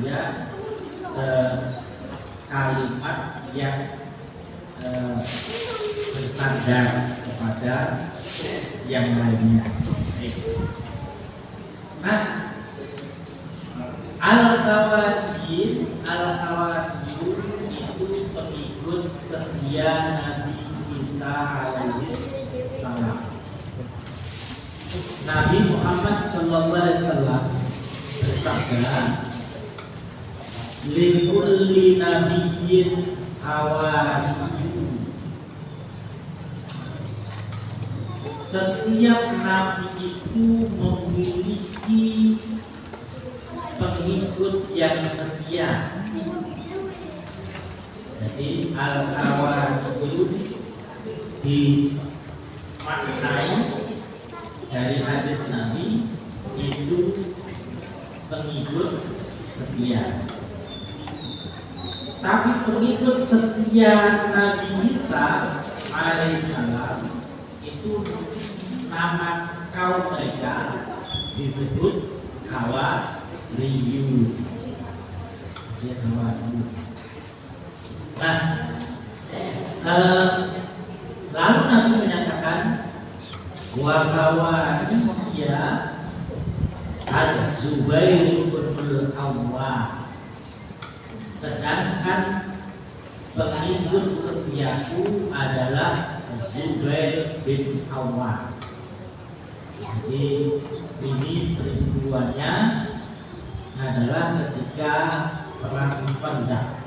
dia kalimat yang bersandar kepada yang lainnya. Nah, al-Khawarij itu pengikut setia Nabi Isa alaihissalam. Nabi Muhammad SAW bersabda, "Likulli nabiyyin hawariyun." Setiap nabi itu memiliki pengikut yang setia. Jadi al-hawariyun dimaknai dari hadis Nabi itu pengikut setia. Tapi pengikut setia Nabi Isa alaihissalam itu nama kaum mereka disebut Hawariyun. Nah, lalu Nabi menyatakan wa hawariya Az-Zubair bin Awwam, sedangkan pengikut setiaku adalah Zubair bin Awwam. Jadi ini peristiwanya adalah ketika perang Khandaq.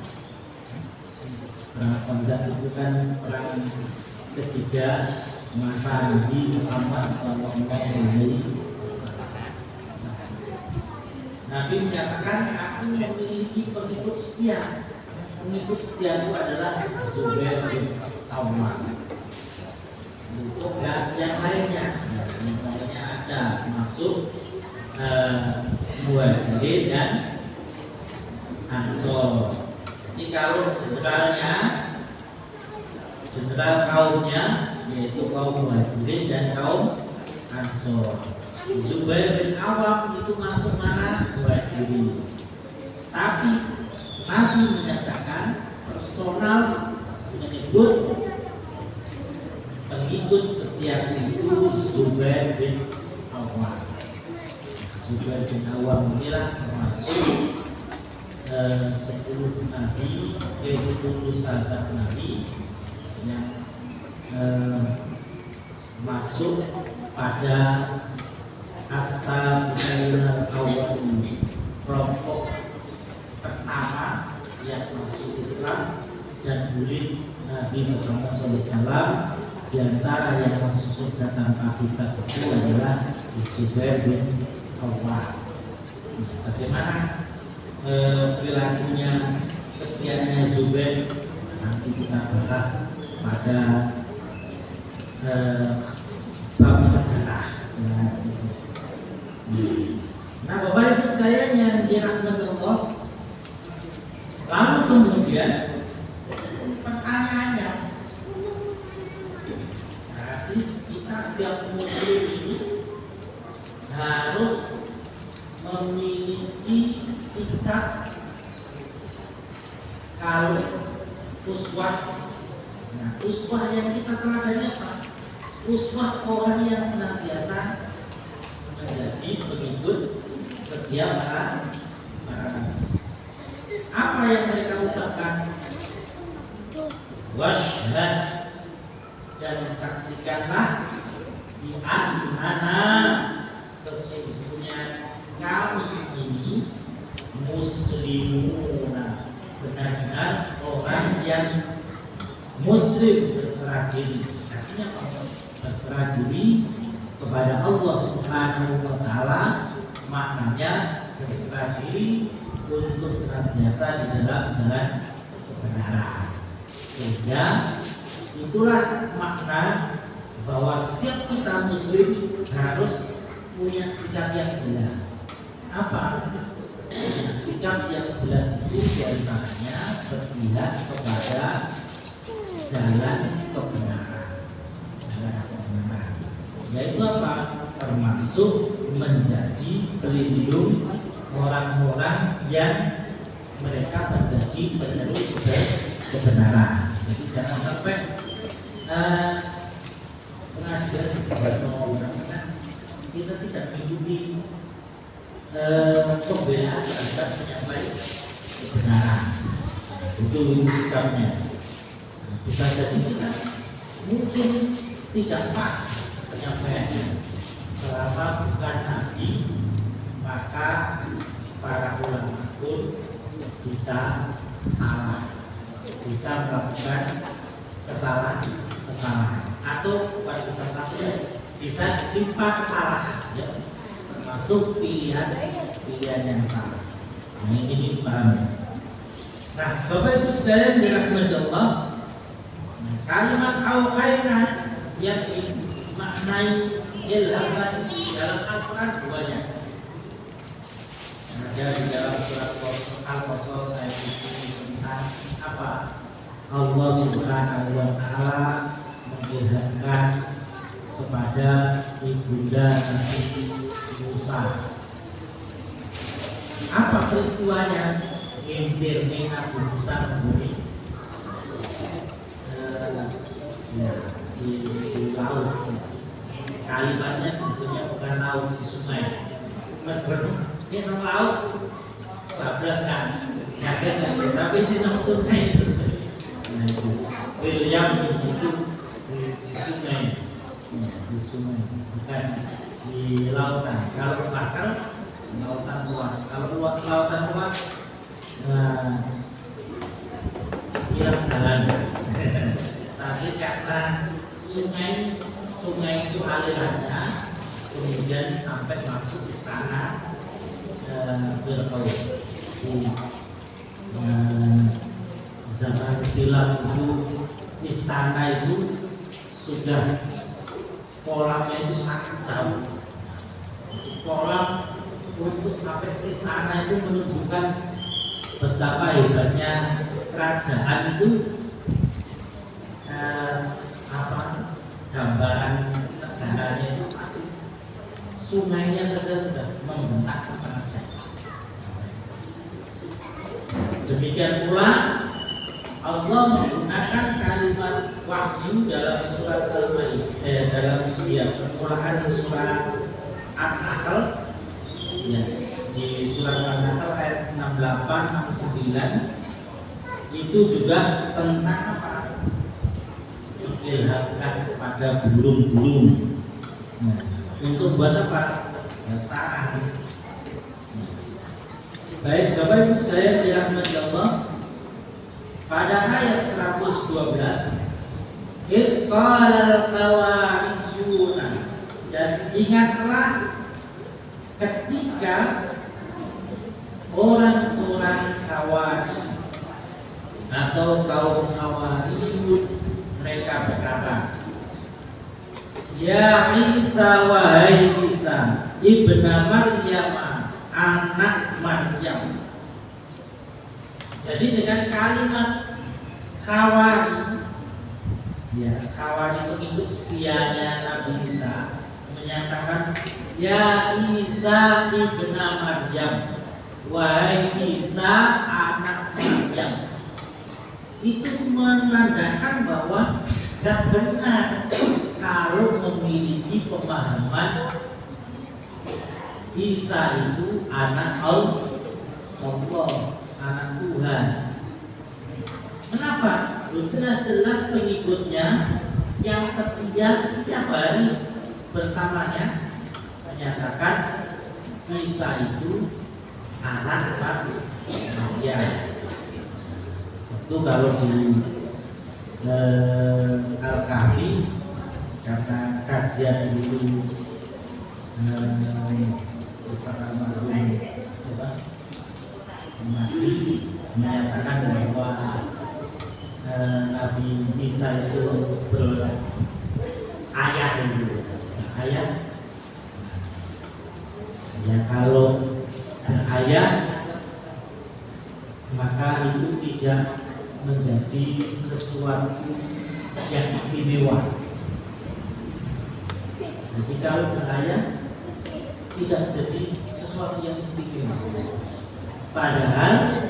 Perang Khandaq itu kan perang ketiga masa Nabi Muhammad SAW. Nabi menyatakan, aku memiliki pengikut setia. Pengikut setiaku adalah Zubair bin Awwam. Untuk yang lainnya ada masuk Muhajirin dan Ansor. Jadi kalau jenderal kaumnya yaitu kaum Muhajirin dan kaum Ansor. Zubair bin Awwam itu masuk mana? Muhajirin. Tapi Nabi menyatakan personal menyebut pengikut setia itu Zubair bin Awwam. Zubair bin Awwam inilah termasuk 10 Nabi, 10 sahabat Nabi yang masuk pada asal awal kelompok pertama yang masuk Islam dan murid Nabi Muhammad SAW. Di antara yang masuk surga tanpa hisab itu adalah Zubair bin Awwam. Bagaimana perilakunya, kesetiaannya Zubair, nanti kita bahas pada bab sejarah. Nah, Bapak Ibu sekalian yang dirahmati Allah, lalu kemudian pertanyaannya, kita setiap muslim ini harus memiliki sikap kalau uswah. Nah, uswah yang kita teladani apa? Uswah orang yang senantiasa menjadi pengikut setia para nabi. Apa yang mereka ucapkan? Wasyhad, dan saksikanlah di annana, sesungguhnya kami ini muslimuna, benar-benar orang yang muslim, berserah diri. Artinya berserah diri kepada Allah Subhanahu wa Ta'ala, maknanya berserah diri untuk senantiasa di dalam jalan kebenaran. Sehingga itulah makna bahwa setiap kita muslim harus punya sikap yang jelas. Apa? Sikap yang jelas itu diantaranya berpihak kepada jalan kebenaran. Yaitu apa? Termasuk menjadi pelindung orang-orang yang mereka menjadi penerus kebenaran. Jadi jangan sampai pengajian kita tidak mengikuti pembelaan terhadap penyampaian kebenaran. Itu sikapnya. Bisa jadi kita mungkin tidak pas penyampaiannya. Selama bukan nabi, maka para ulama pun bisa salah, bisa melakukan kesalahan atau bukan bisa melakukan, bisa ditimpa kesalahan, ya, termasuk pilihan yang salah. Nah, ini dipahami. Nah, Bapak Ibu sekalian dirahmati Allah, kalimat auhayna yang dimaknai ilhaman dalam Al-Quran duanya. Ada di dalam surat Al-Qasas ayat 7 tentang apa? Allah Subhanahu wa Ta'ala mengilhamkan kepada ibunda Nabi Musa. Apa peristiwanya? Ngintirnya Nabi Musa memberi di laut. Kalimatnya sebetulnya bukan laut, di sungai. Ini nang laut, bablas kan? Tapi ini nang sungai sebetulnya. Nah itu William itu di sungai, di sungai, bukan di lautan. Kalau bakal lautan luas. Kalau lautan luas, kira jalan. Tapi karena sungai itu alirannya kemudian sampai masuk istana Fir'aun. Zaman silam itu istana itu sudah kolamnya itu sangat jauh. Kolam untuk sampai ke istana itu menunjukkan betapa hebatnya kerajaan itu. Gambaran negaranya itu pasti sungainya saja sudah membentak sangat jauh. Demikian pula Allah menggunakan kalimat wahyu dalam surat Al-Maidah, dalam Al-Quran surat An-Nahl, ya, di surat An-Nahl ayat 68 69 itu juga tentang apa? Ilhamkan kepada burung-burung. Untuk buat apa? Ya, sarang. Baik, Bapak Ibu sekalian dirahmati Allah, pada ayat 112, "Idh qala al-hawariyuna", dan ingatlah ketika orang-orang Hawari atau kaum Hawariyun mereka berkata, "Ya Isa, wahai Isa, ibnu Maryam, anak Maryam." Jadi dengan kalimat Hawari, ya, Hawari pengikut setianya Nabi Isa, menyatakan, "Ya Isa ibnu Maryam, wahai Isa anak Maryam." Itu menandakan bahwa gak benar kalau memiliki pemahaman Isa itu anak Allah, anak Tuhan. Kenapa? Jelas-jelas pengikutnya yang setia tiap hari bersamanya menyatakan Isa itu anak Maryam. Itu kalau di Al-Kahfi, karena kajian itu bersama almarhum Nabi menyatakan bahwa Nabi Isa itu berayah dulu, ayah. Ya, kalau berayah maka itu tidak menjadi sesuatu yang istimewa. Jadi kalau berayah tidak menjadi sesuatu yang istimewa. Padahal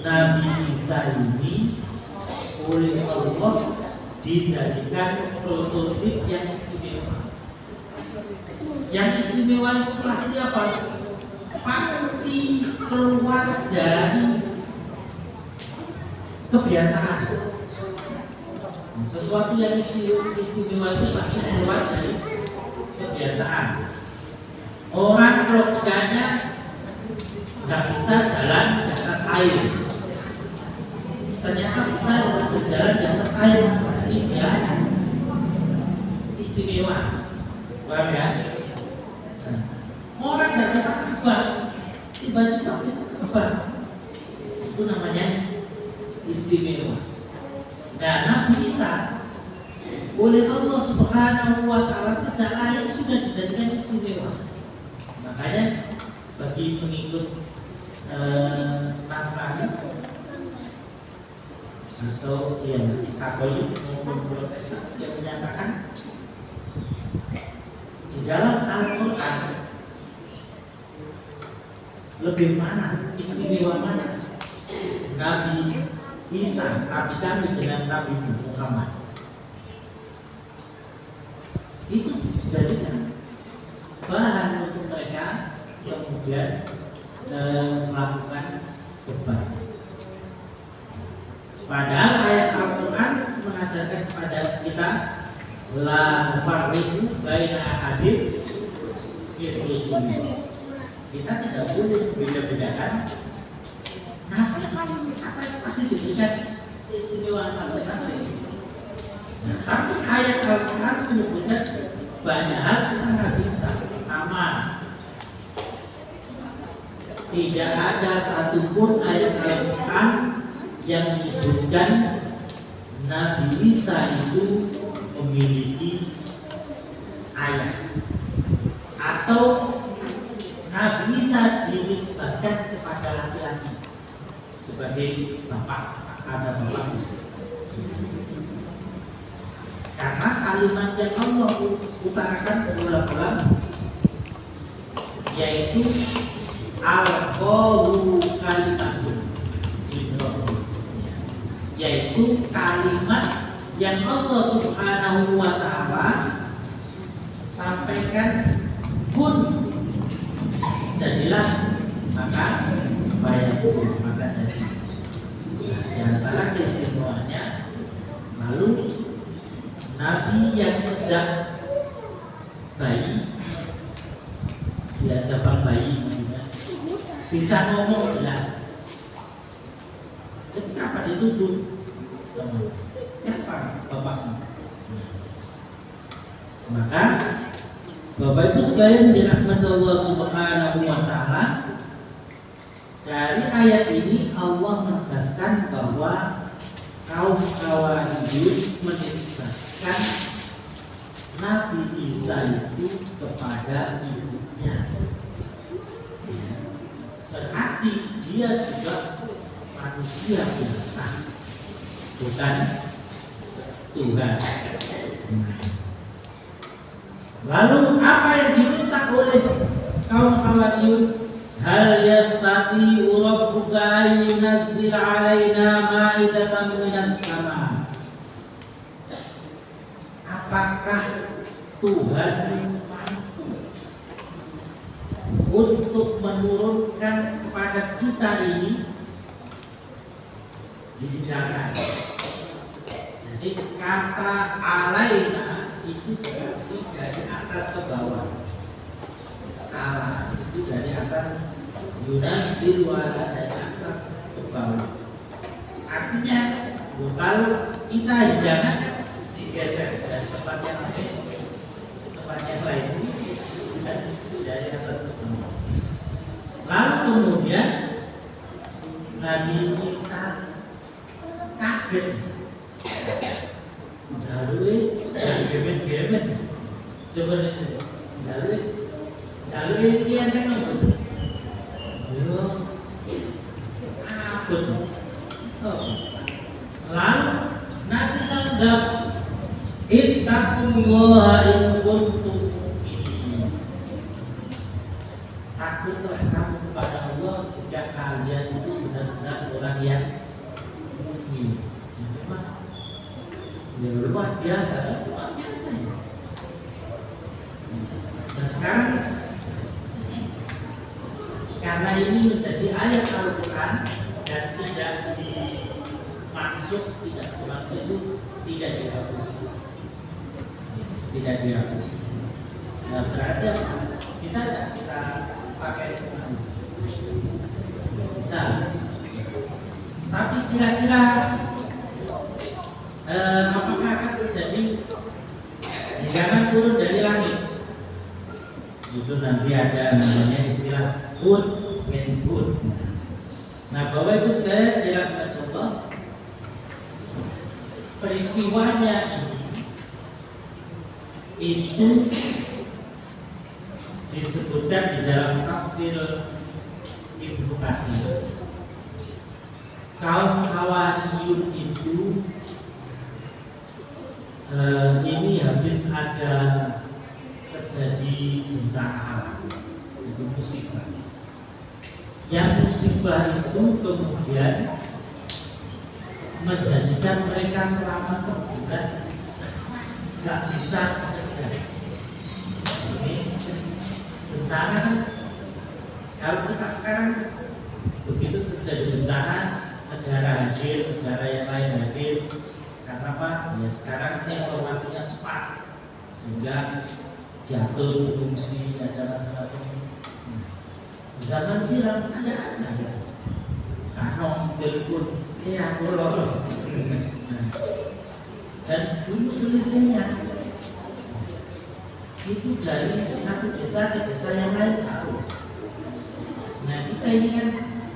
Nabi Isa ini oleh Allah dijadikan prototip yang istimewa. Yang istimewa itu pasti apa? Pasti keluar dari kebiasaan. Sesuatu yang istimewa itu pasti keluar dari kebiasaan. Orang logikanya nggak bisa jalan di atas air, ternyata bisa berjalan di atas air, berarti dia istimewa. Paham ya? Orang nggak bisa terbang, tiba-tiba bisa terbang, itu namanya istimewa. Dan Nabi Isa oleh Allah Subhanahu wa Ta'ala sejak lahir sudah dijadikan istimewa. Makanya bagi pengikut Nasrani atau yang Katolik maupun Protestan yang menyatakan di dalam Al-Quran lebih mana, istimewa mana Nabi Isa, Nabi kami dengan Nabi Muhammad, itu dijadikan bahan untuk mereka kemudian melakukan debat. Padahal ayat Al-Quran mengajarkan kepada kita la nufarriqu baina ahadin min rusulih. Kita tidak boleh beda-bedakan Nabi, apa itu pasti diberikan istimewa masing-masing. Nah, tapi ayat Al-Quran menyebutkan banyak hal tentang Nabi Isa. Pertama, tidak ada satupun ayat Al-Quran yang menyebutkan Nabi Isa itu memiliki ayah atau Nabi Isa dinisbatkan kepada laki-laki sebagai bapak, ada bapak. Karena kalimat yang Allah utarakan berulang-ulang yaitu al-qawu kalimatun, yaitu kalimat yang Allah Subhanahu wa Ta'ala sampaikan, pun jadilah, maka bayakun, maka jadi. Nah, di antara keistimewaannya, lalu Nabi yang sejak bayi, dia jabang bayi maksudnya, bisa ngomong jelas. Ketika apa dituduh sama siapa bapakmu? Maka Bapak Ibu sekalian dirahmati Allah Subhanahu wa Ta'ala, dari ayat ini Allah menegaskan bahwa kaum Khawarijun menisbatkan Nabi Isa itu kepada ibunya. Berarti dia juga manusia biasa, bukan Tuhan. Lalu apa yang diminta oleh kaum Khawarijun? Hal yastati rabbuka yunazzil alaina ma'idatan minas sama. Apakah Tuhan mampu untuk menurunkan kepada kita ini hidangan? Jadi kata alaina itu berarti dari atas ke bawah. Ala itu dari atas, yunazzil wala dari atas ke bawah. Artinya kalau kita hidangan digeser dari tempat yang lain ke tempat yang lain, dan dari atas ke bawah. Lalu kemudian Nabi Isa kaget, jalui dan gemen-gemen, coba lihat jalui dia kan nembus, akut. Lalu Nabi SAW jawab, ittaqullaha in kuntum mu'minin. Takutlah kamu kepada Allah jika kalian itu benar-benar orang yang ini memang luar biasa ya. Nah sekarang karena ini menjadi ayat Al-Quran dan tidak dimaksud itu tidak dihapus. Nah berarti bisa nggak kita pakai bisa. Tapi kira-kira apakah akan terjadi jangan turun dari langit? Itu nanti ada namanya istilah kun and kun. Nah, Bapak Ibu sekalian dirahmati Allah, peristiwanya itu disebutkan di dalam tafsir Ibnu Katsir. Kaum Hawariyun itu ini habis ada terjadi bencana alam, itu musibah. Yang musibah itu kemudian menjadikan mereka selama sebulan nggak bisa bekerja. Ini bencana kan, kalau kita sekarang begitu terjadi bencana, negara hadir, negara yang lain hadir. Karena apa? Ya sekarang informasinya cepat sehingga diatur fungsi ada macam-macam. Zaman silam ada ya. Kanong telepon, ya bolong. Dan dulu selisihnya itu dari satu desa ke desa yang lain jauh. Nah kita ini kan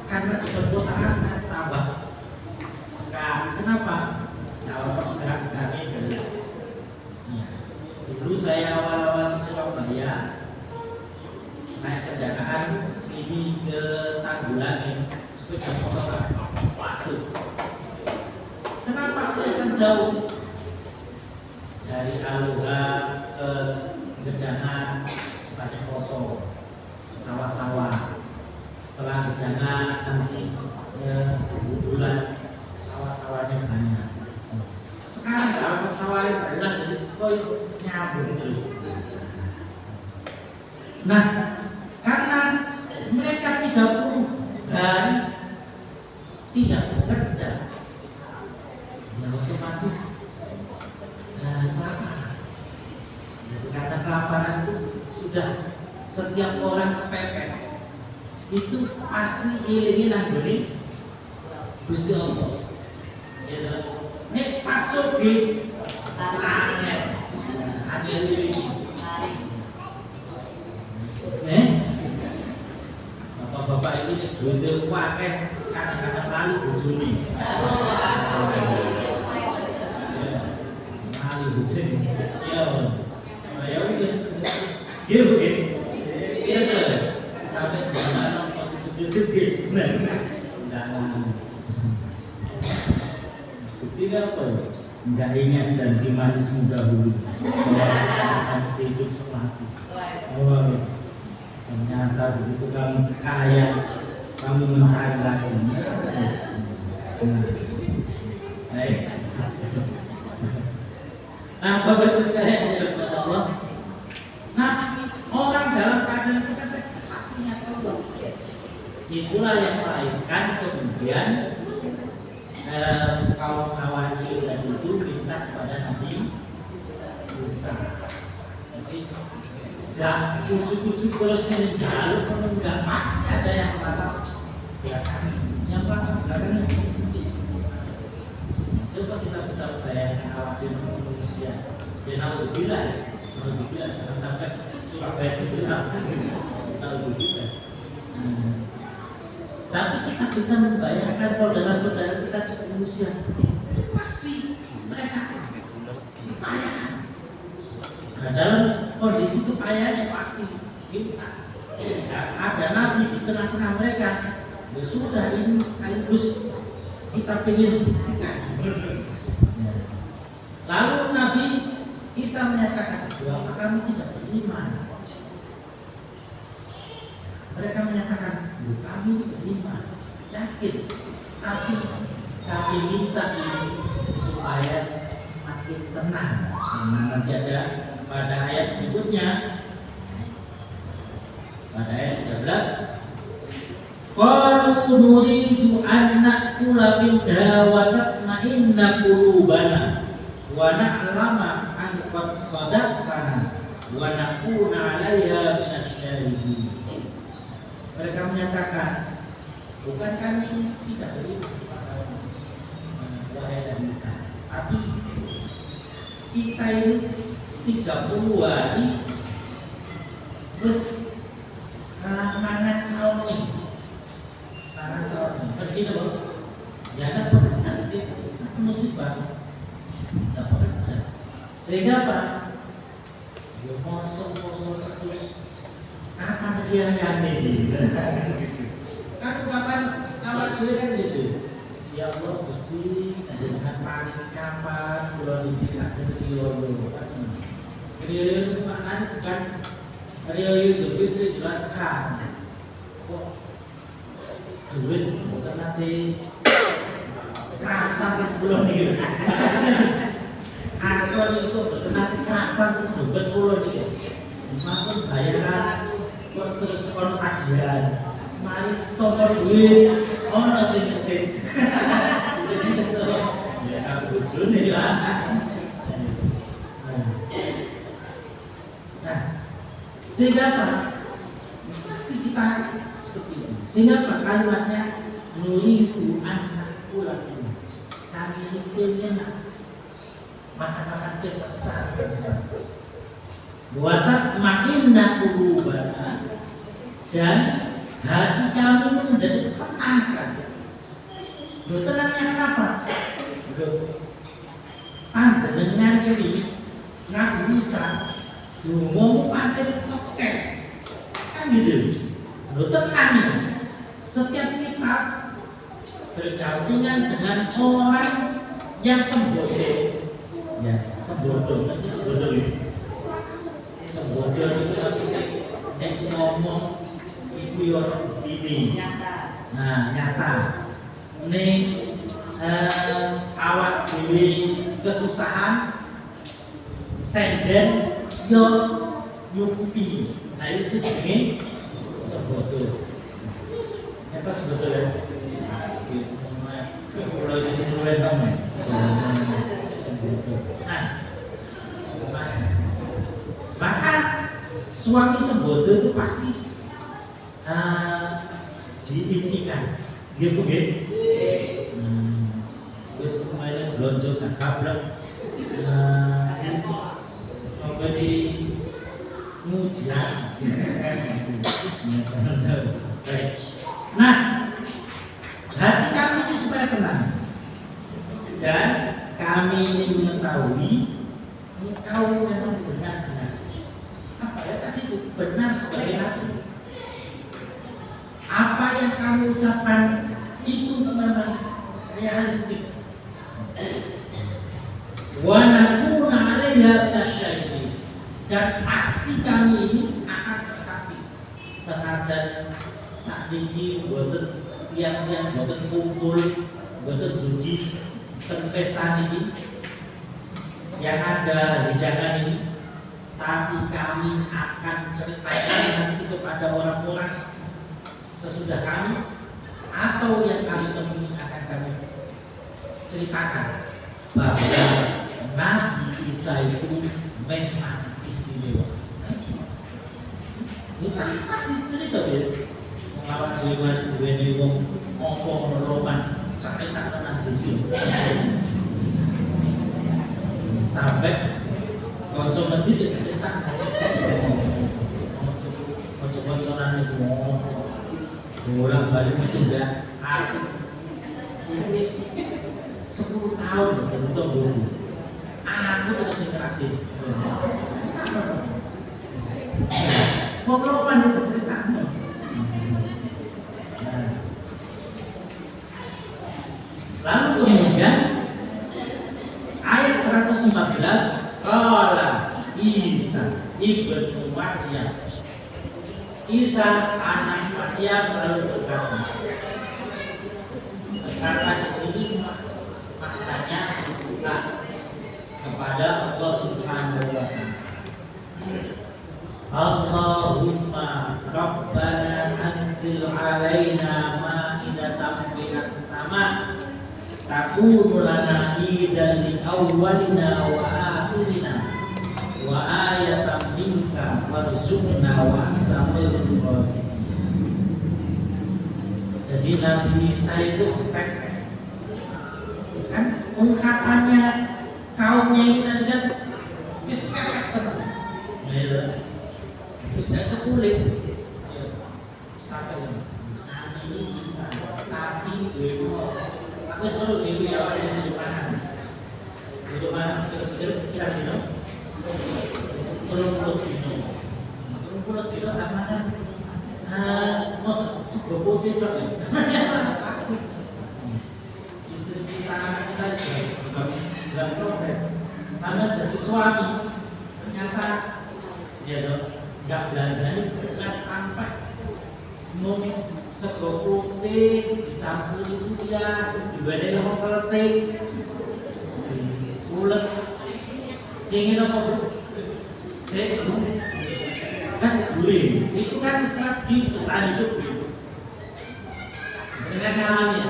karena di perkotaan tambah. Nah, kenapa? Kalau kami jelas. Dulu saya awal-awal di Surabaya naik kendaraan sini ke Tanggulangi sepeda motor. Waduh, kenapa kelihatan jauh dari Aloha ke Gedangan pada Poso, sawah-sawah. Setelah Gedangan nanti ke Budulan, sawah-sawahnya banyak. Sekarang kalau sawahnya beras itu nyambung terus. Nah, karena mereka 30 hari tidak bekerja, ya otomatis kelaparan. Jadi kata kelaparan itu sudah setiap orang kepepet. Itu pasti ilingi nangguni Gusti Allah. Ya, nek pasuk di angin, ada ini. Bapak-bapak ini duitnya kuatkan kadang-kadang lalu bujuni. Lalu bujuni. Ya wis. Dia begitu. Iya tuh. Sampai zaman posisi sugi. Nah. Tidak apa? Enggak ingat janji manismu dahulu bahwa akan hidup semati. Oh, ternyata begitu kamu kaya, kamu mencari lagi. Baik. Nah, Bapak Ibu sekalian yang dirahmati Allah. Nah, orang dalam keadaan itu kan pastinya Allah. Itulah yang melahirkan kemudian kaum Hawariyun dan itu minta kepada Nabi Isa. Jadi nggak ujuk-ujuk terus menjaluk, nggak pasti ada yang melatar belakang. Yang melatar belakang yang sendiri. Coba kita bisa bayangkan awalnya manusia. Ya naudzubillah, jangan sampai Surabaya dibilang naudzubillah. Tapi kita bisa membayangkan saudara-saudara kita di pengungsian, pasti mereka kepayahan. Nah, dalam kondisi kepayahan pasti kita ada nabi di tengah-tengah mereka. Ya sudah, ini sekaligus kita ingin buktikan. Lalu Nabi Isa menyatakan bahwa kami tidak beriman. Mereka menyatakan kami beriman. yakin, tapi kami minta ini supaya semakin tenang. Nah, nanti ada pada ayat berikutnya, pada ayat 13, qalu nuridu an na'kula minha wa tatma'inna qulubana wa na'lama an qad sadaqtana wa nakuna 'alayha minasyahidin. Mereka menyatakan, bukan kami tidak beriman kepada wahai dan Isa, tapi kita ini 30 hari terus mangan sahur nih, pergi dong, ya kan pekerja itu musibah, tidak pekerja, sehingga apa? Ya kosong terus, kapan dia yang ini? Kapan awak dhewe kan gitu. Ya Allah Gusti, jenengan paling kapan kula bisa kerja Riyo maknanya bukan Riyo duit dilakukan. Kok duit bukan nanti kerasan kan pulau nih. Atau itu bukan nanti kerasan duit pulau nih. Maupun bayaran kok terus kon tagihan. Mari tombol duit ono sing ngetik. Jadi itu ya bojone lah. Nah, sehingga apa? Pasti kita seperti ini. Sehingga apa? Kalimatnya nuridu anak pulang ini. Kami ingin makan besar. Buatan makinna qulubana, dan hati kami ini menjadi tenang sekali. Loh, tenangnya kenapa? Panjenengan ini ngaji bisa ngomong pancen ngecek kan gitu. Loh, tenang ini. Setiap kita berdampingan dengan orang yang sembodo, ya sembodo itu maksudnya yang ngomong itu yang ini. Nah, nyata. Ini awak dewi kesusahan senden yo nyupi. Nah, itu jenenge sembodo. Apa sembodo ya? Kalau di sini mulai tamu sembodo. Nah, maka suami sembodo itu pasti diimpikan, gitu gitu. Terus semuanya belonjo gablek, apa di mujian. Nah, hati kami ini supaya tenang, dan kami ini mengetahui engkau memang benar-benar apa ya tadi itu benar sebagai nabi. Apa yang kamu ucapkan itu memang realistik. Wa nakuna 'alaiha minasyahidin, dan pasti kami ini akan bersaksi. Senajan sakniki boten tiang-tiang boten kumpul, boten dugi ten pesta ini yang ada hidangan ini, tapi kami akan ceritakan nanti kepada orang-orang sesudah kami atau yang kami temui akan kami ceritakan bahwa Nabi Isa itu memang istimewa. Ini pasti cerita ya. Mengawal dewan wong ngomong roman cerita tentang dunia. Sampai konco medit diceritakan. Konco-konconan itu bolak balik menunda aku ini 10 tahun untuk guru aku terus interaktif cerita apa? Pokoknya itu cerita lalu kemudian ayat 114 qala Isa ibnu Maryam, Isa anak Maryam lalu berkata, kata di sini maknanya kepada Allah Subhanahu wa taala. Allahumma Rabbana anzil alaina ma'idatan minas sama takunu lana idan li awwalina wa akhirina wa ayatan minka warzuqna wa anta khairul raziqin. Jadi Nabi Isa itu spek kan ungkapannya kaumnya ini tadi kan spek terus. Terus tidak sekulit sampai ini tapi aku selalu jadi awal yang di mana seger-seger kira-kira perlu dino amanah mau suka putih tak pasti istri kita juga jelas progres sama dari suami ternyata ya dong nggak belanjanya beras sampai mau sego putih dicampur itu dia dibanding sama keletik diulek ingin apa bro? Cek kan gurih itu kan strategi petani itu sebenarnya ngalami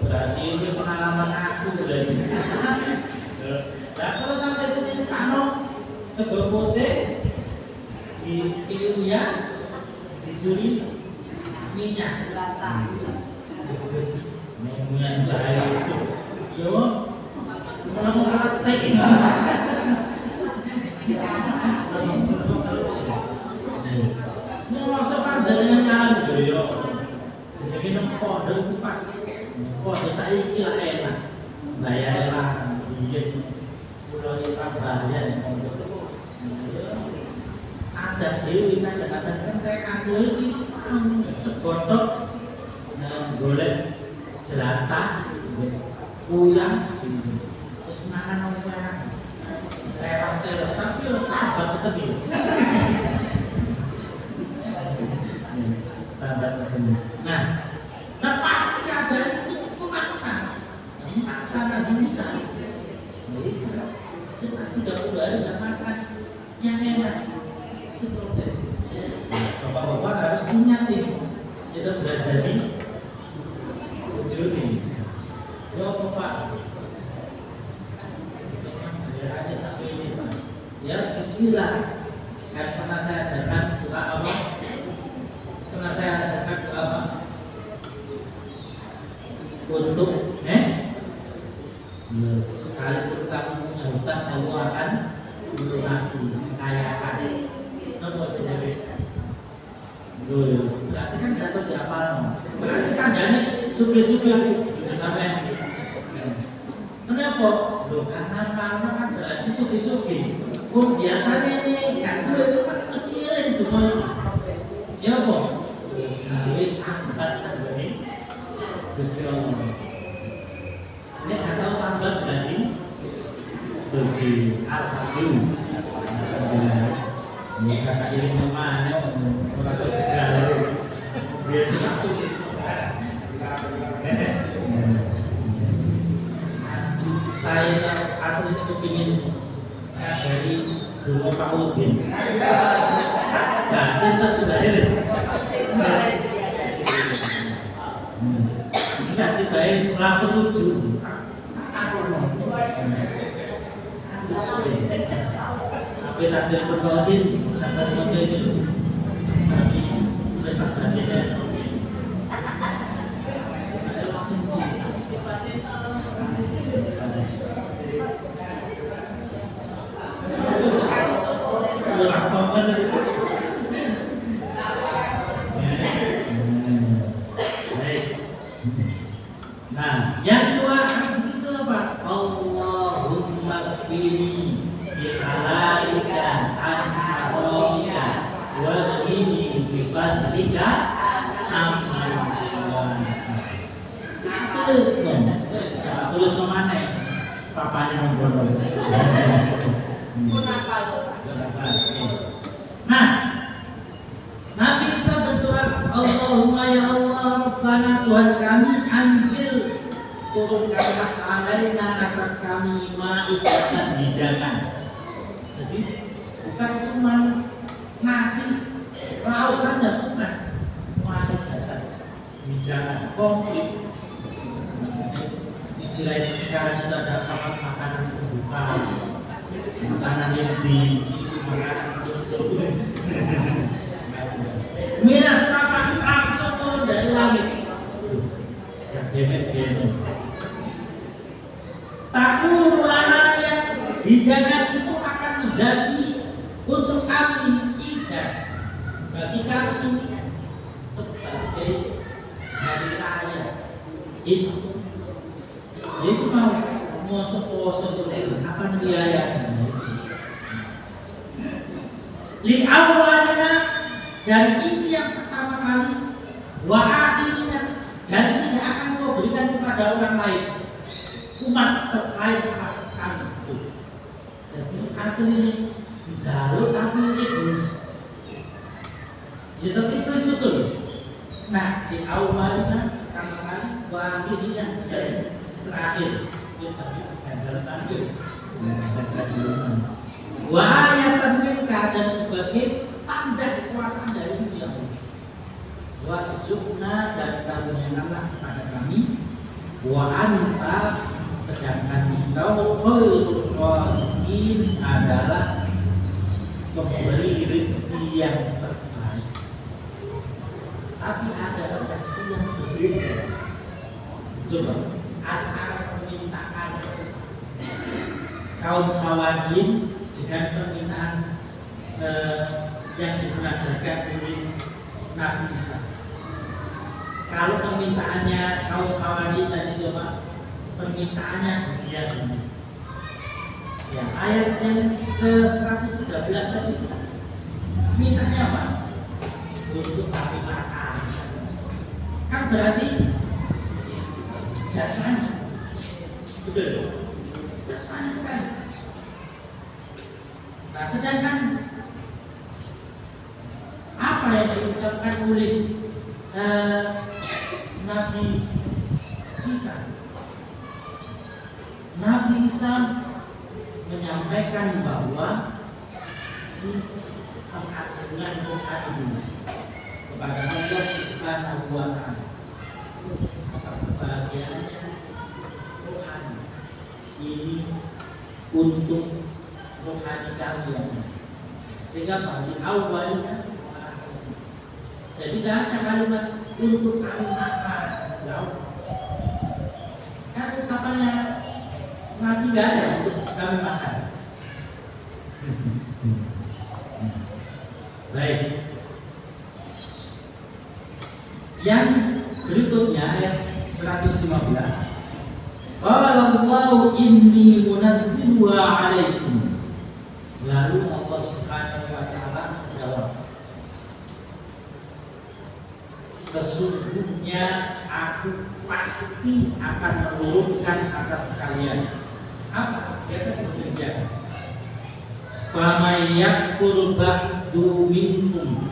berarti ini pengalaman aku berarti. Nah kalau sampai sini kano sego putih di ilmiah dicuri minyak minyak cair itu yo kalau mau praktek mau masuk aja dengan nyalan yo sedikit nempok dan pas kok saya kira enak bayar lah bikin pulau kita bayar ada dewi kadang-kadang kan aku sih segodok golek jelantah puyang terus makan orang teror tapi sahabat ketemu sahabat ketemu nah pasti keadaan itu maksa nggak bisa jelas tidak boleh nggak makan yang enak pasti protes. Bapak-bapak harus ingat nih kita belajar nih ujur nih ya Bapak ya ada satu ini Pak ya bismillah kan pernah saya ajarkan doa apa untuk sekalipun kamu punya hutang Allah akan melunasi kayakan apa itu berarti kan jatuh di apa berarti kan jadi suge-suge bisa sampai kenapa? Karena karena kan berarti suge-suge biasanya ini kan itu pasti lain cuma ya kok ini sambat ini Gusti Allah ini nggak tahu sambat berarti suge al-hadu ini kata ini namanya orang terkenal biar satu saya aslinya kepingin ngajari dulu Pak Udin nah cinta sudah habis nanti baik langsung lucu tapi nanti Pak Udin sampai kerja itu tapi terus tak berani deh langsung nah, yang dua hadis itu apa? Allahumma kfini bihalalika an haramika wa ghini bi fadlika amman tulis kemana ya? Papanya membodoh. Nah, Nabi Isa berdoa Allahumma ya Allah Rabbana Tuhan kami anzil turunkanlah alaina atas kami ma'idatan hidangan. Jadi bukan cuma nasi lauk saja, bukan, ma'idatan hidangan komplit. Istilah sekarang itu ada makanan pembuka, makanan yang makanan miras sama langsung turun dari langit. Ya gemet-gemet. Takut mulana yang hidangan itu akan menjadi untuk kami tidak bagi kami sebagai hari raya itu mau seposo terus apa dia li awalina dan ini yang pertama kali wa akhirina dan tidak akan kau berikan kepada orang lain umat selain kami itu. Jadi aslinya jalur tapi egois ya, tapi itu betul. Nah di awalina pertama kali wa akhirina terakhir terus tapi ganjaran terakhir wa ayatan minka dan sebagai tanda kekuasaan dari Dia. Wa zukna dan karuniakanlah kepada kami wa anta sedangkan engkau khairul raziqin adalah pemberi rezeki yang terbaik. Tapi ada reaksi yang berbeda. Coba antara permintaan kaum Hawarin dengan permintaan yang dimunajatkan oleh Nabi Isa. Kalau permintaannya kaum Hawarin tadi coba permintaannya dunia ini. Ya, ayat yang ke-113 tadi itu mintanya apa? Untuk kami makan. Kan berarti jasmani, betul? Jasmani sekali. Nah, sedangkan apa yang diucapkan oleh Nabi Isa? Nabi Isa menyampaikan bahwa pengagungan rohani kepada Allah Subhanahu wa Ta'ala. Kebahagiaannya rohani ini untuk rohani kalian, sehingga bagi awalnya jadi tidak ada kalimat untuk kami makan. Kan ucapannya Nabi tidak ada untuk kami makan. Baik. Yang berikutnya ayat 115. Qala Allahu inni munazziluha 'alaikum. Lalu Allah Subhanahu wa Ta'ala menjawab, sesungguhnya aku pasti akan menurunkan atas kalian. Apa? Dia tadi bekerja. Famay yakfur ba'du minkum,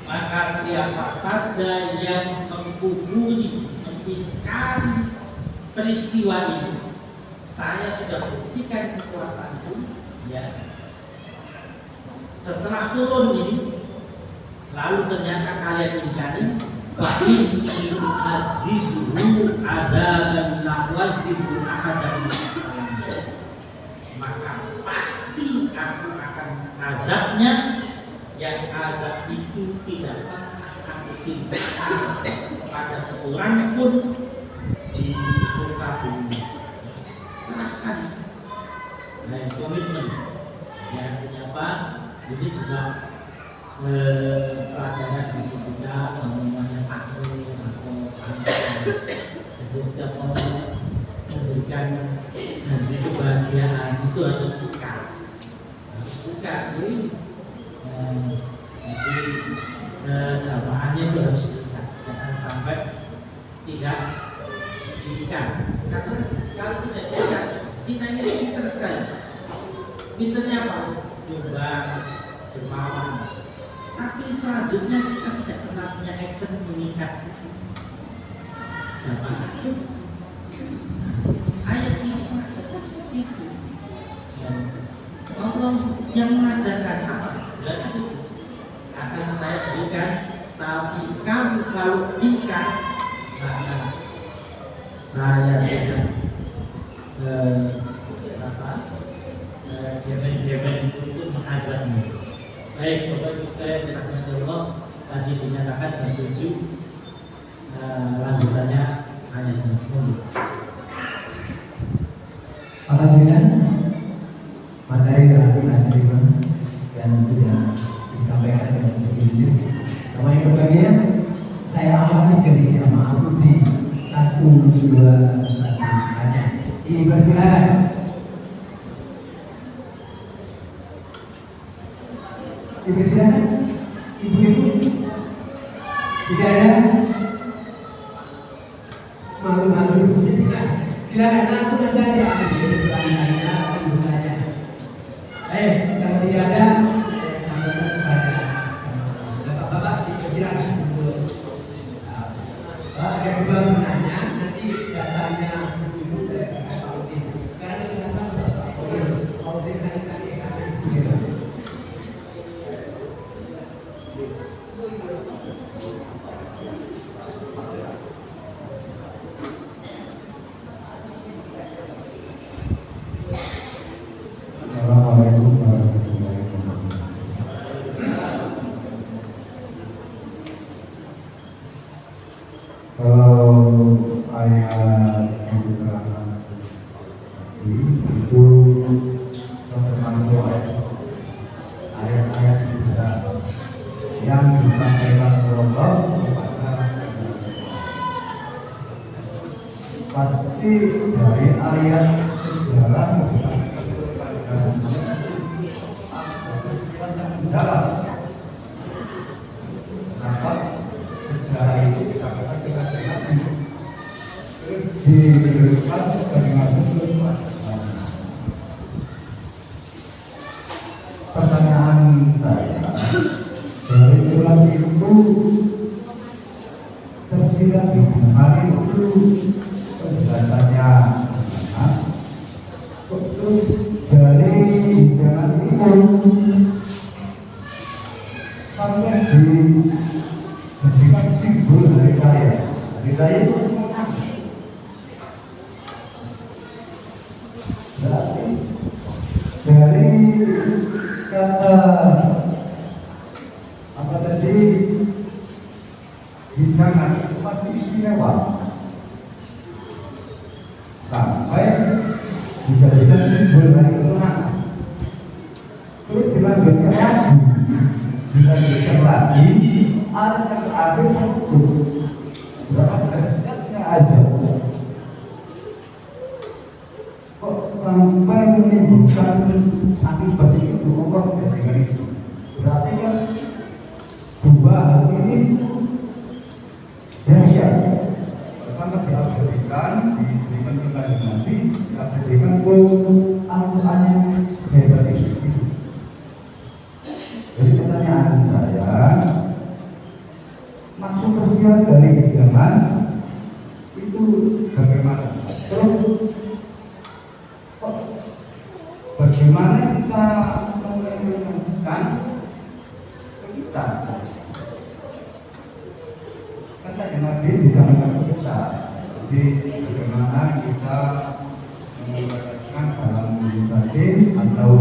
maka siapa saja yang mengkufuri, mengingkari peristiwa ini, saya sudah buktikan kekuasaanku. Ya. Setelah turun ini, lalu ternyata kalian ingkari, fa inni u'adzibuhu adzaban la u'adzibu ahadan, maka pasti aku akan azabnya yang azab itu tidak akan ditimpakan kepada seorang pun di muka bumi. Keras sekali. Nah, komitmen. Ya, artinya apa? Jadi juga pelajaran bagi kita semuanya takdir atau panggilan. Jadi setiap orang memberikan janji kebahagiaan itu harus buka. Jadi jamaahnya itu harus diikat. Jangan sampai tidak diikat. Karena kalau tidak diikat, kita ini pintar sekali. Pintarnya apa? Nyumbang, dermawan. Tapi selanjutnya kita tidak action mengikat jamaah. Ayat ini mengajarkan seperti itu. Dan Allah yang mengajarkan apa? Berarti itu akan saya berikan, tapi kamu kalau ingkar maka saya berikan gemen-gemen untuk menghadapmu. Baik, Bapak Ibu sekalian dirahmati Allah, tadi dinyatakan jam 7. Lanjutannya hanya seminggu. Alhamdulillah, materi terakhir yang sudah disampaikan dengan begitu. Sama yang berbahagia, saya awali dari jamaah putih 1, 2, 1. Dipersilakan. Dipersilakan. Ibu-ibu tidak ada malu-malu. Silakan langsung saja diambil langsung saja. Kalau tidak ada, saya sampaikan kepada bapak-bapak dipersilakan untuk ada dua menanya, nanti jatahnya ibu saya akan tahu. Sekarang silakan bapak. Kalau kali-kali akan istimewa. Assalamualaikum warahmatullahi wabarakatuh. Kalau ayat yang diterangkan itu termasuk ayat-ayat sejarah yang disampaikan Allah kepada pasti dari ayat sejarah dalam dapat sejarah itu disampaikan dengan diberikan dengan pertanyaan saya dari surat itu tersirat di hari itu penjelasannya terus dari jangan timur sampai dijadikan simbol hari raya. Hari raya itu berarti dari kata apa tadi hidangan itu pasti istimewa sampai dijadikan simbol hari kemenangan. Terus dilanjutkan lagi, dilanjutkan lagi, ada yang terakhir hukum. Berapa derajatnya aja? Kok sampai menimbulkan akibat itu Allah dengan itu? Berarti kan dua hal ini dahsyat. Sangat diabadikan, diberikan kepada Nabi, diabadikan Al-Quran yang hebat itu. Jadi pertanyaan saya, maksud tersirat dari zaman itu bagaimana? Terus bagaimana kita mengimplementasikan kita? Kata Nabi bisa mengatur kita. Jadi bagaimana kita mengimplementasikan dalam batin atau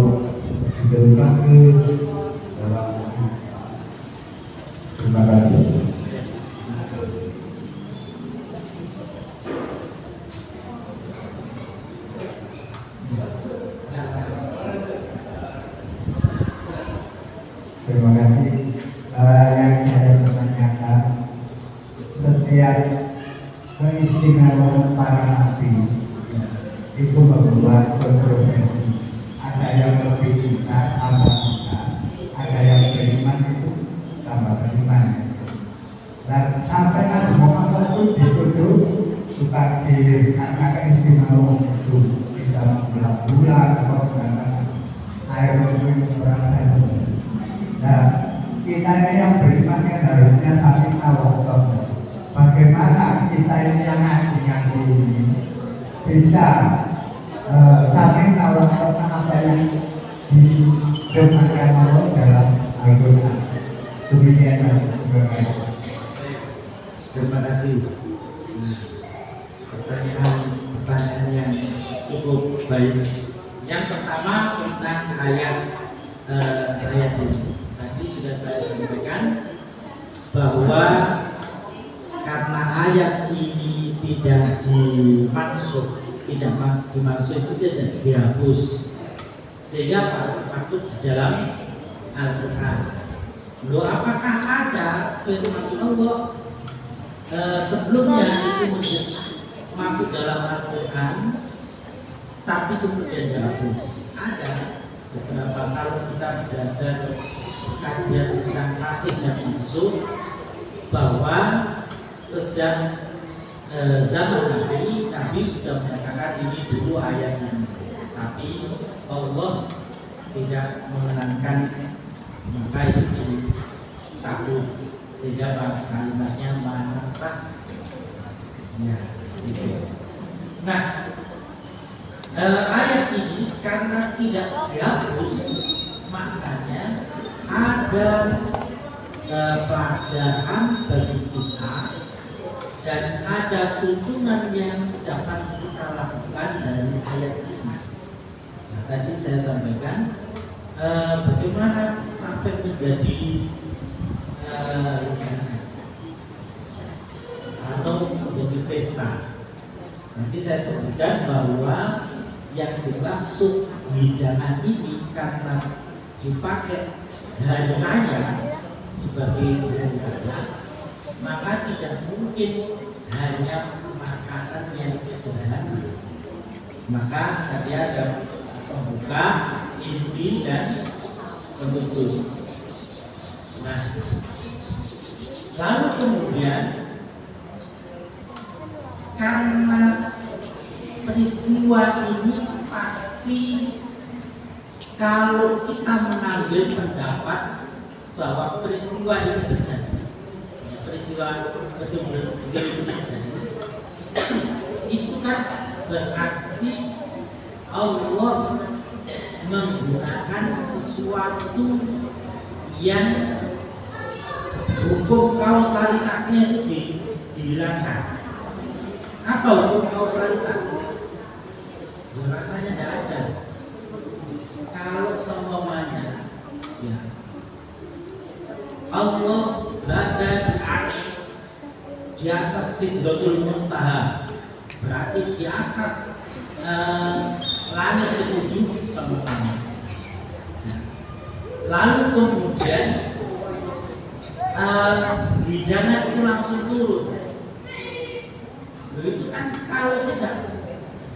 diberikan ke dalam. Terima kasih. Terima kasih. Yang saya pertanyakan, setiap keistimewaan para nabi itu membuat kontroversi. Ada yang lebih suka tambah suka, ada yang beriman itu tambah beriman. Dan sampai Nabi Muhammad itu dituduh suka diri karena keistimewaan itu tidak membelah bulan atau menggunakan air minum orang lain. Nah, kita ini yang beriman kan harusnya saling tahu kita ini yang ngaji ini bisa saling tahu apa yang difirmankan Allah dalam Al-Quran. Demikian Terima kasih. Pertanyaan yang cukup baik. Yang pertama tentang ayat ini. Tadi sudah saya sampaikan bahwa karena ayat ini tidak dimaksud, itu tidak dihapus, sehingga patut di dalam Al-Quran. Loh, apakah ada firman Allah sebelumnya itu masuk dalam Al-Quran tapi kemudian dihapus? Ada beberapa. Kalau kita belajar kajian tentang nasih dan mansukh, bahwa sejak zaman Nabi sudah menyatakan ini dulu ayatnya, tapi Allah tidak mengenangkan, maka itu dicabut sehingga kalimatnya manasah. Ya, gitu. Nah, ayat ini karena tidak dihapus, maknanya ada pelajaran bagi kita dan ada tuntunan yang dapat kita lakukan dari ayat ini. Nah, tadi saya sampaikan bagaimana sampai menjadi atau menjadi pesta. Nanti saya sebutkan bahwa yang dimaksud hidangan ini karena dipakai hari raya sebagai hari raya, maka tidak mungkin hanya makanan yang sederhana. Maka tadi ada pembuka, inti, dan penutup. Nah, lalu kemudian karena peristiwa ini pasti, kalau kita mengambil pendapat bahwa peristiwa ini terjadi, peristiwa betul-betul itu terjadi, itu kan berarti Allah menggunakan sesuatu yang hukum kausalitasnya itu dihilangkan. Apa hukum kausalitas? Ya, rasanya tidak ada. Kalau semuanya, ya, Allah berada di arsy, di atas Sidratul Muntaha, berarti di atas langit ketujuh semuanya. Lalu kemudian hidangan itu langsung turun. Itu kan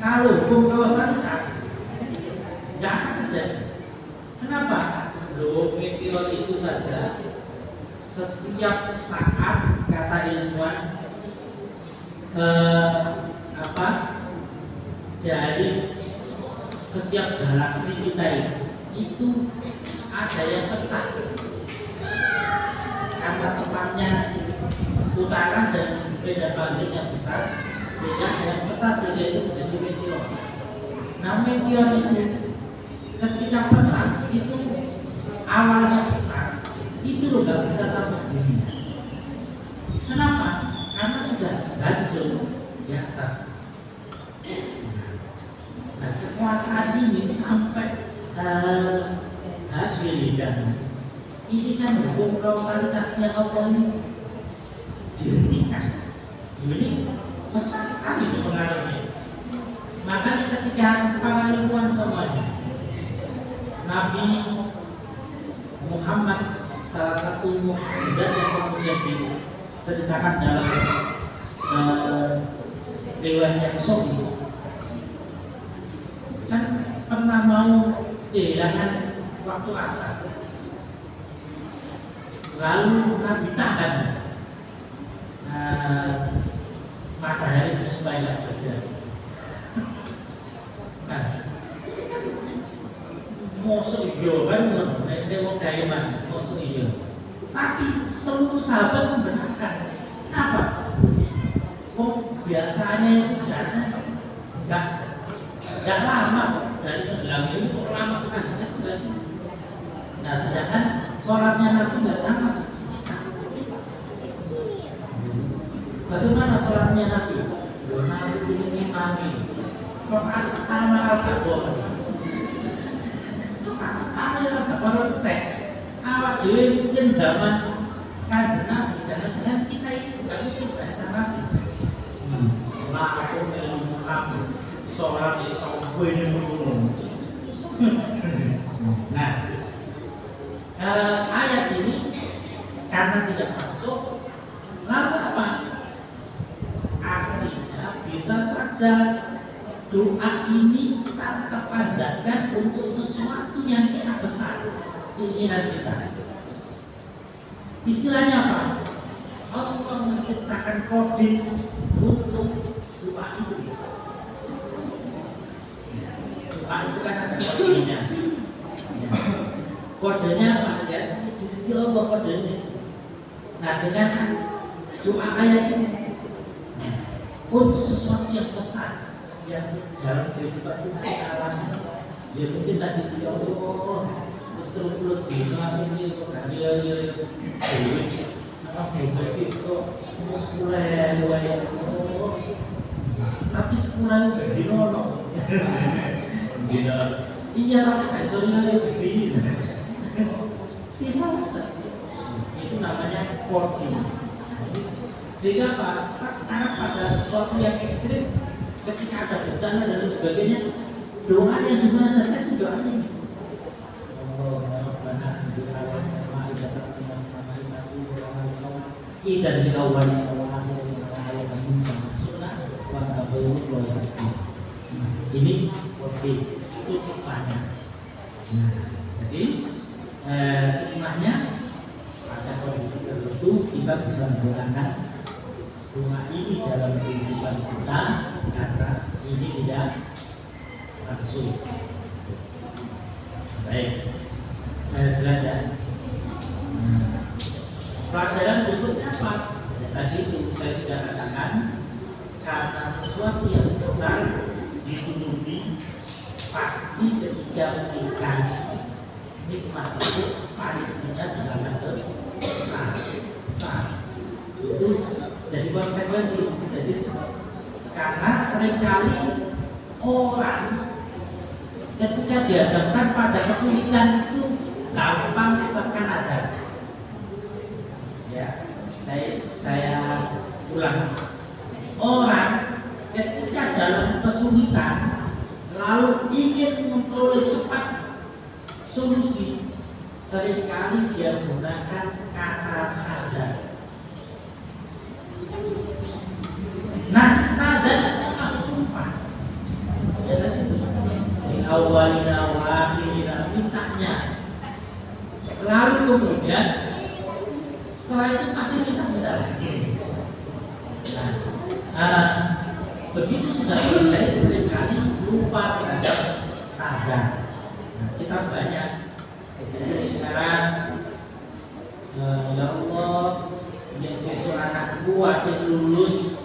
kalau hukum kausalitas nggak akan terjadi. Kenapa? Loh, meteor itu saja setiap saat, kata ilmuwan, dari setiap galaksi kita itu ada yang pecah karena cepatnya putaran dan beda banding yang besar, sehingga ada yang pecah, sehingga itu menjadi meteor. Nah, meteor itu ketika pecah itu awalnya besar, itu loh nggak bisa sampai bumi. Kenapa? Karena sudah hancur di atas. Nah, kekuasaan ini sampai hadir dan ini kan hukum kausalitasnya Allah ini dihentikan. Ini besar sekali itu pengaruhnya. Makanya ketika para ilmuwan semuanya, Nabi Muhammad, salah satu mukjizat yang kemudian diceritakan dalam Dewan yang Sohi, kan pernah mau kehilangan waktu asar, lalu Nabi tahan matahari itu supaya tidak bergerak. Nah, musuh iyo kan, dewa daiman musuh iyo. Tapi seluruh sahabat membenarkan. Kenapa? Oh, biasanya itu jalan nggak lama dari tenggelam ini kok lama sekali kan berarti. Nah sedangkan sholatnya Nabi nggak sama seperti kita. Bagaimana sholatnya Nabi? Nabi ini imami. Rokaat pertama al-Baqarah. Pertama al-Baqarah teh. Awak dewi mungkin zaman kanjeng Nabi, jangan-jangan kita itu nggak mungkin bahasa Nabi. Aku ilmu Nabi, sholat sampai ini menurun. Nah, ayat ini karena tidak masuk, lalu apa? Artinya bisa saja doa ini kita tetap panjatkan untuk sesuatu yang kita besar, keinginan kita. Istilahnya apa? Allah menciptakan kode untuk doa itu. Doa itu kan ada kodenya. Kodenya apa ya? Di sisi Allah kodenya. Nah dengan doa ayat ini untuk sesuatu yang besar yang dalam kehidupan kita alami, ya mungkin tadi itu ya Allah terus pulut dina ini kok gak ya apa itu muskulen ya tapi sepulan gak dinono iya tapi kayak soalnya bersih bisa itu namanya coding. Sehingga apa? Kita sekarang pada sesuatu yang ekstrim ketika ada bencana dan sebagainya doa yang dimunajatkan itu doa ini dan di awal ini oke itu hikmahnya. Jadi hikmahnya pada kondisi tertentu kita bisa menggunakan doa ini dalam kehidupan kita karena ini tidak langsung. Baik, jelas ya. Pelajaran berikutnya apa? Ya, tadi itu saya sudah katakan karena sesuatu yang besar dituruti pasti ketika memberikan nikmat itu punishment-nya juga akan besar. Itu jadi konsekuensi. Jadi karena seringkali orang ketika dihadapkan pada kesulitan itu gampang mengucapkan azan. Ya, saya ulang. Orang ketika dalam kesulitan lalu ingin memperoleh cepat solusi, seringkali dia menggunakan kata azan. Nah, azan itu masuk sumpah. Ya tadi di awalina wa akhirina mintanya. Lalu kemudian setelah itu pasti kita minta lagi. Nah, begitu sudah selesai seringkali lupa terhadap azan. Nah, kita banyak sekarang ya Allah beasiswa anakku akan lulus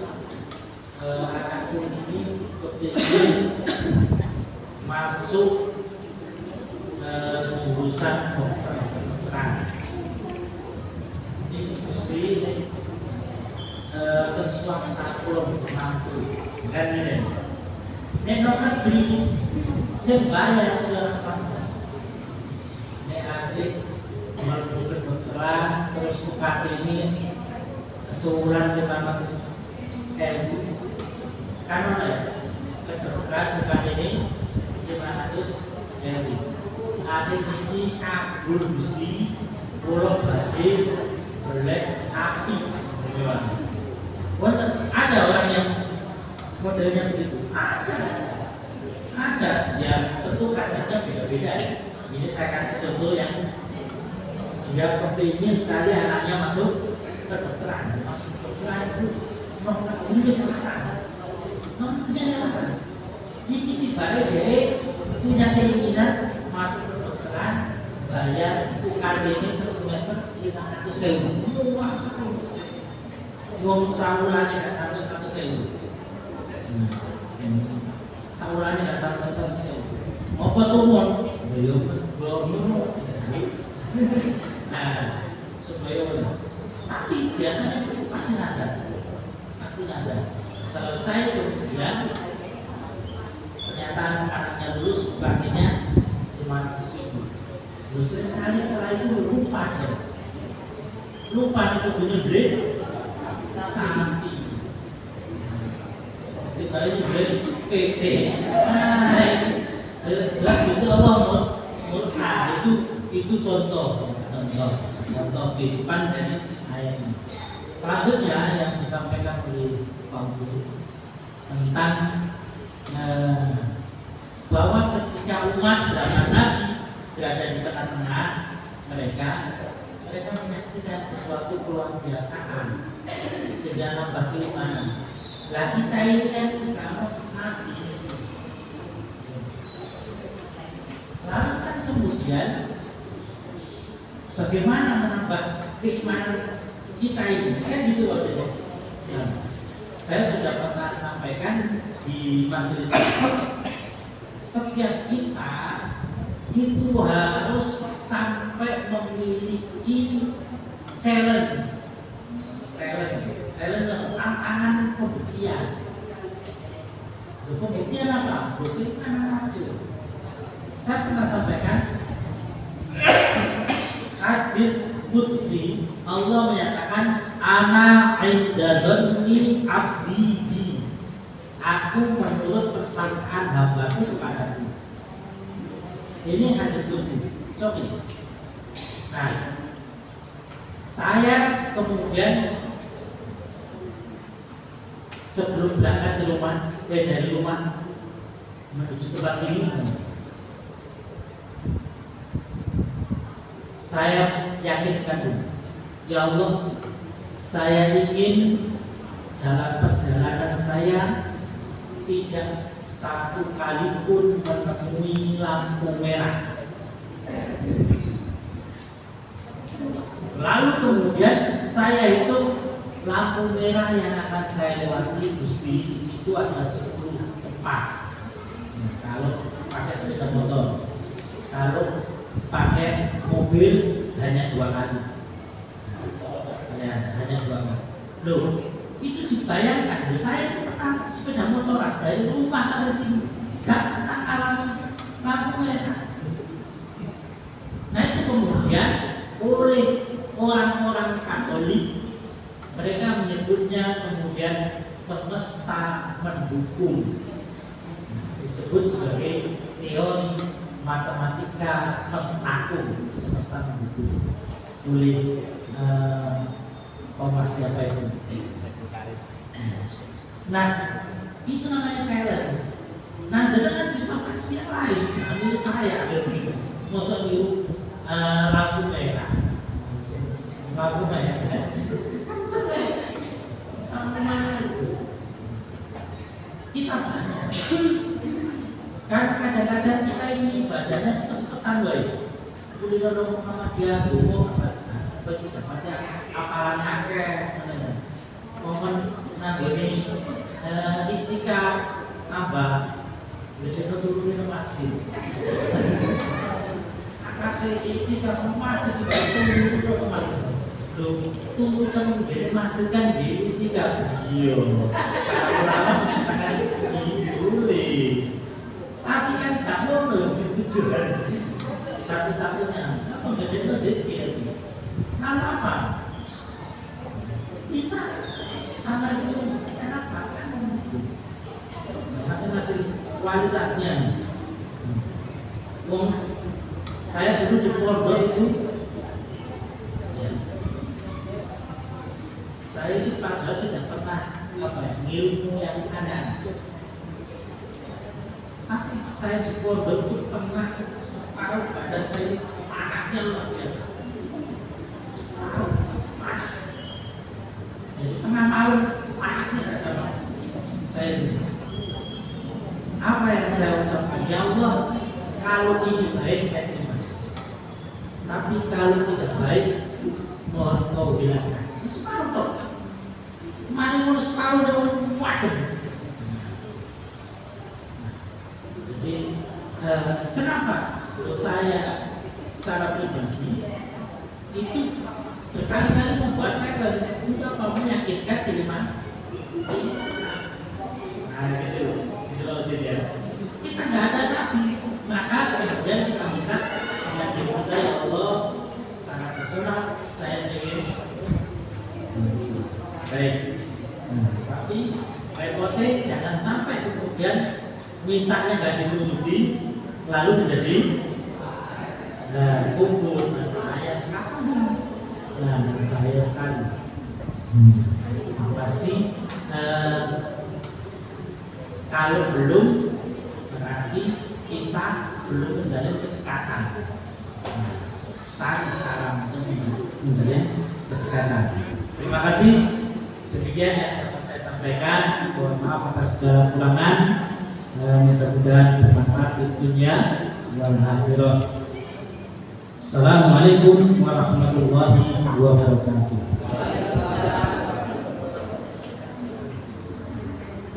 anakku ini kepingin masuk jurusan kedokteran. Ini mesti ini ke swasta belum mampu kan ini. Nek negeri sebayar ke adik mau kedokteran terus UKT ini sebulan 500.000 kan ya kedokteran UKT ini 500.000 adik ini kabur mesti pulau badai belek sapi ada orang yang modelnya begitu ada ya tentu kajiannya beda-beda ya. Ini saya kasih contoh yang dia kepingin sekali anaknya masuk kedokteran. Masuk kedokteran itu ini bisa apa? Ini tiba-tiba dia punya keinginan masuk kedokteran, bayar UKT ini per semester 500.000. Luas sekali. Uang sahurannya ke 100.000. Saurane gak sampai 100.000. Ngopo tumun? Belum belum Nah, supaya tapi biasanya itu pasti ada. Selesai kemudian ternyata anaknya lulus bukanya 500.000. Terus seringkali setelah itu lupa nih kudunya beli santi. Ketika ini beli PT, jelas Gusti Allah itu contoh kehidupan dari ayat ini. Selanjutnya yang disampaikan oleh Pak Guru tentang bahwa ketika umat zaman Nabi berada di tengah-tengah mereka menyaksikan sesuatu keluar biasaan sehingga nambah keimanan. Lah kita ini kan sekarang Nabi. Lalu kan kemudian bagaimana menambah keimanan kita ini? Kan gitu loh. Nah, saya sudah pernah sampaikan di majelis setiap kita itu harus sampai memiliki challenge tantangan pembuktian. Pembuktian apa? Buktikan aja. Saya pernah sampaikan hadis qudsi, Allah menyatakan ana inda dhanni abdi bi. Aku menurut persangkaan hambaku kepadaku. Ini hadis qudsi. Nah, saya kemudian sebelum berangkat ke rumah, dari rumah menuju tempat sini, saya yakinkan, ya Allah, saya ingin dalam perjalanan saya tidak satu kali pun menemui lampu merah. Lalu kemudian saya itu lampu merah yang akan saya lewati Gusti itu ada 10 tempat. Nah, kalau pakai sepeda motor, kalau pakai mobil hanya 2 kali. Ya, hanya 2 kali. Loh, itu dibayangkan. Loh, saya itu pernah sepeda motoran dari rumah sampai sini, gak pernah alami lampu merah. Nah, itu kemudian oleh orang-orang Katolik, mereka menyebutnya kemudian semesta mendukung, disebut sebagai teori matematika mestakum, semesta mendukung oleh Thomas siapa itu. Nah, itu namanya challenge. Nah, jangan bisa versi yang lain, jangan menurut saya masa niru lampu merah. Lampu merah kan cerah sama mana itu kita banyak kan kadang-kadang kita ini ibadahnya cepet-cepetan baik boleh nolong Muhammadiyah dulu bagi dapatnya apalannya akeh momen nanggone ketika tambah jadi turunin masjid akate ketika masjid itu masjid tunggu kamu jadi masukkan di 3 iya kalau lama mengatakan boleh tapi kan kamu belum tujuan satu-satunya apa bedanya dikir lalu apa bisa sama itu membuktikan apa kan itu masing-masing kualitasnya. Saya dulu di pondok itu saya itu padahal tidak pernah ilmu yang aneh. Tapi saya di pondok itu pernah separuh badan saya panasnya luar biasa. Separuh panas. Jadi tengah malam panasnya gak sama. Saya itu. Apa yang saya ucapkan? Ya Allah, kalau ini baik saya terima. Tapi kalau tidak baik, mohon kau hilangkan. Separuh toh. Mari ngurus separuh dengan waduh. saya secara pribadi itu berkali-kali membuat saya untuk menyakitkan keimanan. Nah gitu loh jadi ya. Kita nggak ada nabi, maka kemudian kita minta dengan diri kita, ya Allah, sangat personal, saya ingin baik. Tapi repotnya jangan sampai kemudian mintanya nggak dituruti, lalu menjadi kufur, bahaya sekali. Bahaya sekali. Pasti kalau belum berarti kita belum menjalin kedekatan. Cari cara untuk menjalin kedekatan. Terima kasih. Demikian yang dapat saya sampaikan. Mohon maaf atas segala kurangan. Mudah-mudahan bermanfaat di dunia wal akhirah. Assalamualaikum warahmatullahi wabarakatuh.